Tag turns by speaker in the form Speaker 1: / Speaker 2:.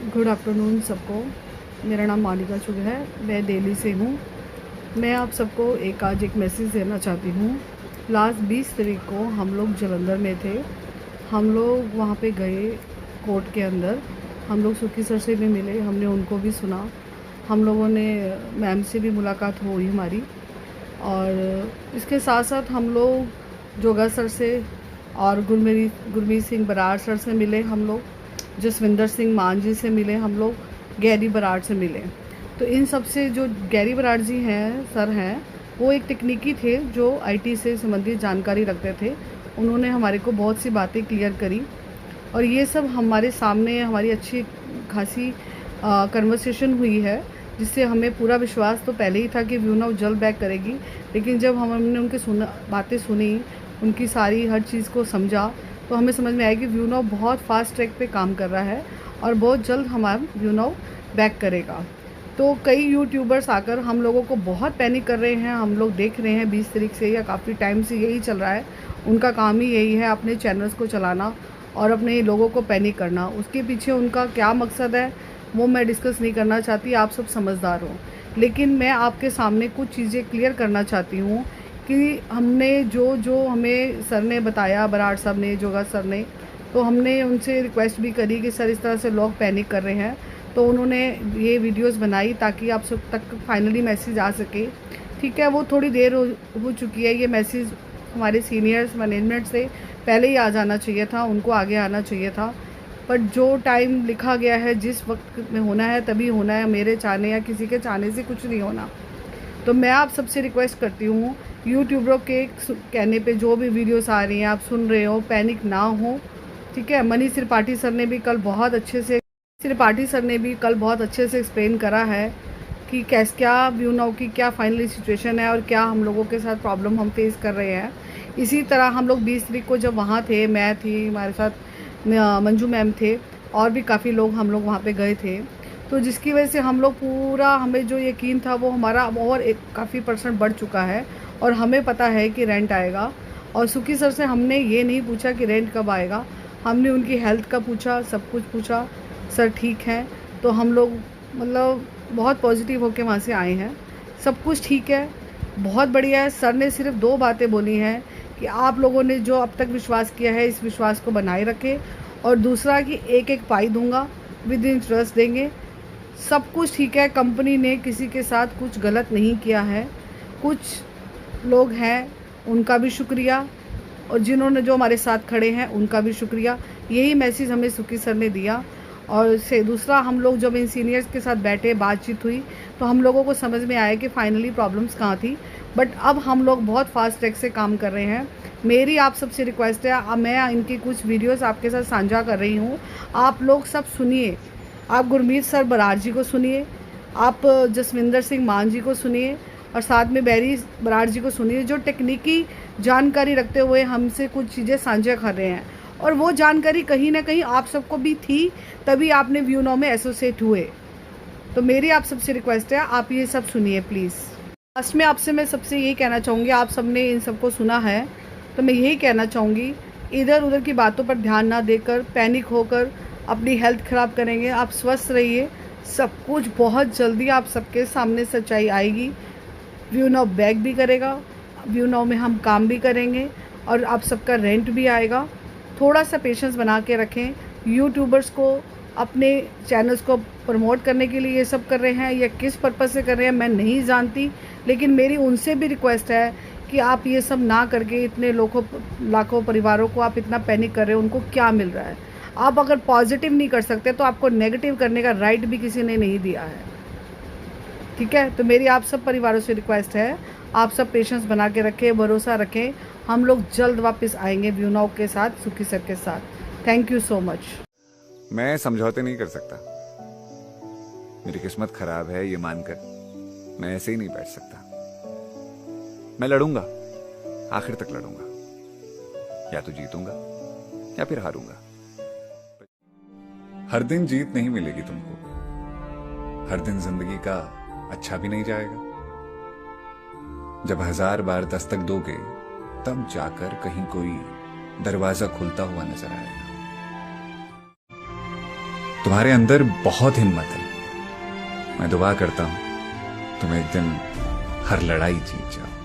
Speaker 1: Good afternoon सबको। मेरा नाम मालिका चुग है, मैं दिल्ली से हूँ। मैं आप सबको आज एक मैसेज देना चाहती हूँ। लास्ट 20 तारीख को हम लोग जालंधर में थे। हम लोग वहाँ पे गए कोर्ट के अंदर। हम लोग सुखी सर से भी मिले, हमने उनको भी सुना। हम लोगों ने मैम से भी मुलाकात हुई हमारी। और इसके साथ साथ हम लोग जोगा सर से और गुरमीत सिंह बराड़ सर से मिले। हम लोग जसविंदर सिंह मान जी से मिले। हम लोग गैरी बराड़ से मिले। तो इन सब से जो गैरी बराड़ जी हैं, सर हैं, वो एक तकनीकी थे जो आईटी से संबंधित जानकारी रखते थे। उन्होंने हमारे को बहुत सी बातें क्लियर करी और ये सब हमारे सामने हमारी अच्छी खासी कन्वर्सेशन हुई है, जिससे हमें पूरा विश्वास तो पहले ही था कि व्यू नाउ जल्द बैक करेगी। लेकिन जब हमने उनके बातें सुनी, उनकी सारी हर चीज़ को समझा, तो हमें समझ में आया कि व्यू नाउ बहुत फास्ट ट्रैक पे काम कर रहा है और बहुत जल्द हमारा व्यू नाउ बैक करेगा। तो कई यूट्यूबर्स आकर हम लोगों को बहुत पैनिक कर रहे हैं। हम लोग देख रहे हैं 20 तारीख से या काफ़ी टाइम से यही चल रहा है। उनका काम ही यही है, अपने चैनल्स को चलाना और अपने लोगों को पैनिक करना। उसके पीछे उनका क्या मकसद है वो मैं डिस्कस नहीं करना चाहती, आप सब समझदार हो। लेकिन मैं आपके सामने कुछ चीज़ें क्लियर करना चाहती हूँ कि हमने जो जो हमें सर ने बताया, बराड़ साहब ने, जोगा सर ने, तो हमने उनसे रिक्वेस्ट भी करी कि सर इस तरह से लोग पैनिक कर रहे हैं। तो उन्होंने ये वीडियोस बनाई ताकि आप सब तक फाइनली मैसेज आ सके। ठीक है, वो थोड़ी देर हो चुकी है। ये मैसेज हमारे सीनियर्स मैनेजमेंट से पहले ही आ जाना चाहिए था, उनको आगे आना चाहिए था। पर जो टाइम लिखा गया है, जिस वक्त में होना है तभी होना है। मेरे चाहने या किसी के चाहने से कुछ नहीं होना। तो मैं आप सबसे रिक्वेस्ट करती हूँ, यूट्यूबरों के कहने पे जो भी वीडियोस आ रही हैं आप सुन रहे हो, पैनिक ना हो। ठीक है, मनीष त्रिपाठी सर ने भी कल बहुत अच्छे से एक्सप्लेन करा है कि क्या व्यू नाउ की क्या फाइनली सिचुएशन है और क्या हम लोगों के साथ प्रॉब्लम हम फेस कर रहे हैं। इसी तरह हम लोग 20 तारीख को जब वहाँ थे, मैं थी, हमारे साथ मंजू मैम थे और भी काफ़ी लोग हम लोग वहाँ पे गए थे। तो जिसकी वजह से हम लोग पूरा, हमें जो यकीन था वो हमारा और एक काफ़ी % बढ़ चुका है और हमें पता है कि रेंट आएगा। और सुखी सर से हमने ये नहीं पूछा कि रेंट कब आएगा, हमने उनकी हेल्थ का पूछा, सब कुछ पूछा। सर ठीक है, तो हम लोग मतलब बहुत पॉजिटिव होकर वहाँ से आए हैं। सब कुछ ठीक है, बहुत बढ़िया है। सर ने सिर्फ 2 बातें बोली हैं कि आप लोगों ने जो अब तक विश्वास किया है, इस विश्वास को बनाए रखें। और दूसरा कि एक पाई दूंगा, विद इंटरेस्ट देंगे। सब कुछ ठीक है, कंपनी ने किसी के साथ कुछ गलत नहीं किया है। कुछ लोग हैं उनका भी शुक्रिया और जिन्होंने जो हमारे साथ खड़े हैं उनका भी शुक्रिया। यही मैसेज हमें सुखी सर ने दिया। और से दूसरा, हम लोग जब इन सीनियर्स के साथ बैठे, बातचीत हुई, तो हम लोगों को समझ में आया कि फाइनली प्रॉब्लम्स कहाँ थी। बट अब हम लोग बहुत फास्ट ट्रैक से काम कर रहे हैं। मेरी आप सबसे रिक्वेस्ट है, मैं इनकी कुछ वीडियोस आपके साथ साझा कर रही हूँ, आप लोग सब सुनिए। आप गुरमीत सर बराड़ जी को सुनिए, आप जसविंदर सिंह मान जी को सुनिए और साथ में बैरी बराड़ जी को सुनिए, जो तकनीकी जानकारी रखते हुए हमसे कुछ चीज़ें साझा कर रहे हैं। और वो जानकारी कहीं ना कहीं आप सबको भी थी, तभी आपने व्यू नाउ में एसोसिएट हुए। तो मेरी आप सबसे रिक्वेस्ट है, आप ये सब सुनिए प्लीज़। लास्ट में आपसे मैं सबसे यही कहना चाहूँगी, आप सबने इन सबको सुना है, तो मैं यही कहना चाहूँगी, इधर उधर की बातों पर ध्यान ना देकर, पैनिक होकर अपनी हेल्थ ख़राब करेंगे। आप स्वस्थ रहिए, सब कुछ बहुत जल्दी आप सबके सामने सच्चाई आएगी। व्यू नाउ बैक भी करेगा, व्यू नाउ में हम काम भी करेंगे और आप सबका रेंट भी आएगा। थोड़ा सा पेशेंस बना के रखें। यूट्यूबर्स को अपने चैनल्स को प्रमोट करने के लिए ये सब कर रहे हैं या किस पर्पज़ से कर रहे हैं मैं नहीं जानती, लेकिन मेरी उनसे भी रिक्वेस्ट है कि आप ये सब ना करके इतने लाखों परिवारों को आप इतना पैनिक कर रहे हो, उनको क्या मिल रहा है। आप अगर पॉजिटिव नहीं कर सकते तो आपको नेगेटिव करने का राइट भी किसी ने नहीं दिया है। ठीक है, तो मेरी आप सब परिवारों से रिक्वेस्ट है, आप सब पेशेंस बना के रखें, भरोसा रखें। हम लोग जल्द वापस आएंगे व्यू नाउ के साथ, सुखी सर के साथ। Thank you so much.
Speaker 2: मैं समझौते नहीं कर सकता, मेरी किस्मत खराब है ये मानकर मैं ऐसे ही नहीं बैठ सकता। मैं लड़ूंगा, आखिर तक लड़ूंगा, या तो जीतूंगा या फिर हारूंगा। हर दिन जीत नहीं मिलेगी तुमको, हर दिन जिंदगी का अच्छा भी नहीं जाएगा। जब 1000 बार दस्तक दोगे तब जाकर कहीं कोई दरवाजा खुलता हुआ नजर आएगा। तुम्हारे अंदर बहुत हिम्मत है। मैं दुआ करता हूं तुम एक दिन हर लड़ाई जीत जाओ।